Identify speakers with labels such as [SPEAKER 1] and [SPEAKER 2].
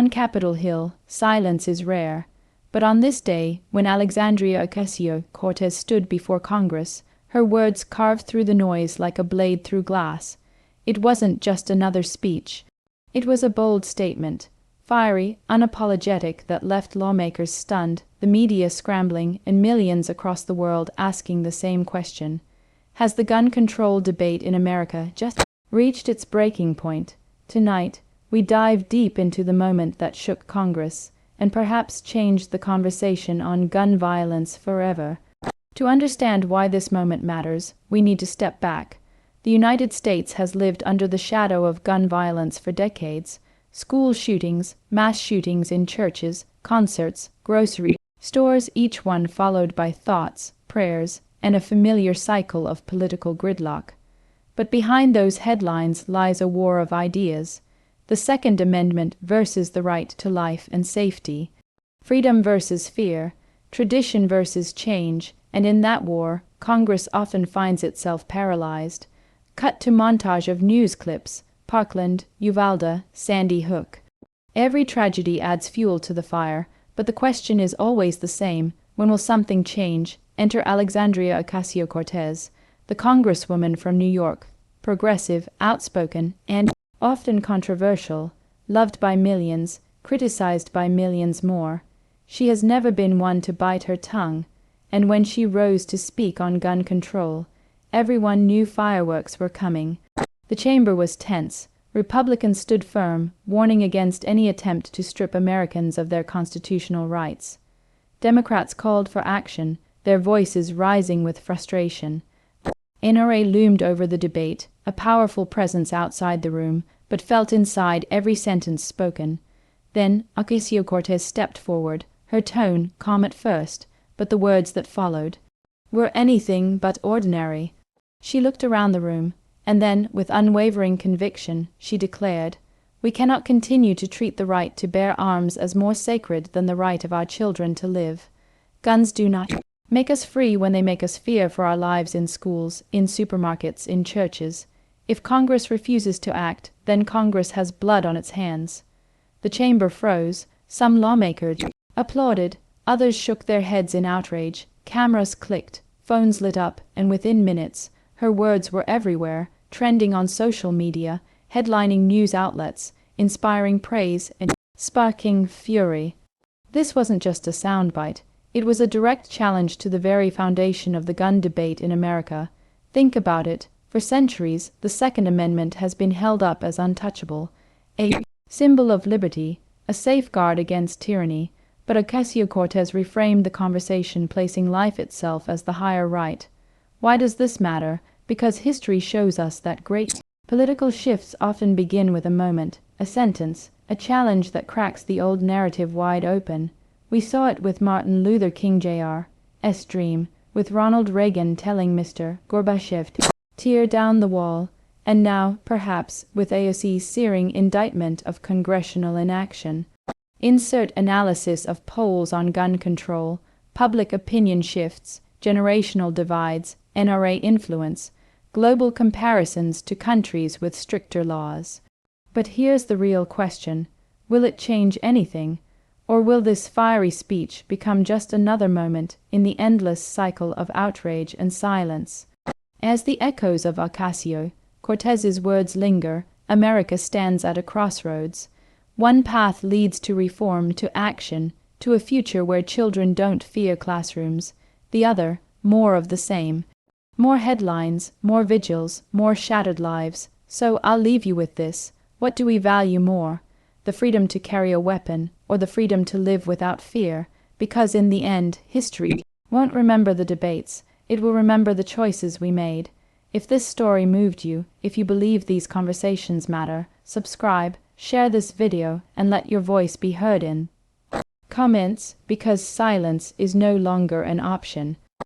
[SPEAKER 1] On Capitol Hill, silence is rare. But on this day, when Alexandria Ocasio-Cortez stood before Congress, her words carved through the noise like a blade through glass. It wasn't just another speech. It was a bold statement, fiery, unapologetic, that left lawmakers stunned, the media scrambling, and millions across the world asking the same question. Has the gun control debate in America just reached its breaking point? Tonight, we dive deep into the moment that shook Congress, and perhaps changed the conversation on gun violence forever. To understand why this moment matters, we need to step back. The United States has lived under the shadow of gun violence for decades. School shootings, mass shootings in churches, concerts, grocery stores, each one followed by thoughts, prayers, and a familiar cycle of political gridlock. But behind those headlines lies a war of ideas. The Second Amendment versus the right to life and safety. Freedom versus fear. Tradition versus change. And in that war, Congress often finds itself paralyzed. Cut to montage of news clips. Parkland, Uvalde, Sandy Hook. Every tragedy adds fuel to the fire, but the question is always the same. When will something change? Enter Alexandria Ocasio-Cortez, the congresswoman from New York, progressive, outspoken, and often controversial, loved by millions, criticized by millions more. She has never been one to bite her tongue, and when she rose to speak on gun control, everyone knew fireworks were coming. The chamber was tense. Republicans stood firm, warning against any attempt to strip Americans of their constitutional rights. Democrats called for action, their voices rising with frustration. NRA loomed over the debate, a powerful presence outside the room, but felt inside every sentence spoken. Then Ocasio-Cortez stepped forward, her tone calm at first, but the words that followed were anything but ordinary. She looked around the room, and then, with unwavering conviction, she declared, "We cannot continue to treat the right to bear arms as more sacred than the right of our children to live. Guns do not make us free when they make us fear for our lives in schools, in supermarkets, in churches. If Congress refuses to act, then Congress has blood on its hands." The chamber froze. Some lawmakers applauded, others shook their heads in outrage. Cameras clicked, phones lit up, and within minutes, her words were everywhere, trending on social media, headlining news outlets, inspiring praise and sparking fury. This wasn't just a soundbite. It was a direct challenge to the very foundation of the gun debate in America. Think about it. For centuries, the Second Amendment has been held up as untouchable, a symbol of liberty, a safeguard against tyranny. But Ocasio-Cortez reframed the conversation, placing life itself as the higher right. Why does this matter? Because history shows us that great political shifts often begin with a moment, a sentence, a challenge that cracks the old narrative wide open. We saw it with Martin Luther King Jr.'s dream, with Ronald Reagan telling Mr. Gorbachev to tear down the wall, and now, perhaps, with AOC's searing indictment of congressional inaction. Insert analysis of polls on gun control, public opinion shifts, generational divides, NRA influence, global comparisons to countries with stricter laws. But here's the real question. Will it change anything? Or will this fiery speech become just another moment in the endless cycle of outrage and silence? As the echoes of Ocasio-Cortez's words linger, America stands at a crossroads. One path leads to reform, to action, to a future where children don't fear classrooms. The other, more of the same. More headlines, more vigils, more shattered lives. So I'll leave you with this. What do we value more? The freedom to carry a weapon, or the freedom to live without fear? Because in the end, history won't remember the debates. It will remember the choices we made. If this story moved you, if you believe these conversations matter, subscribe, share this video, and let your voice be heard in comments, because silence is no longer an option.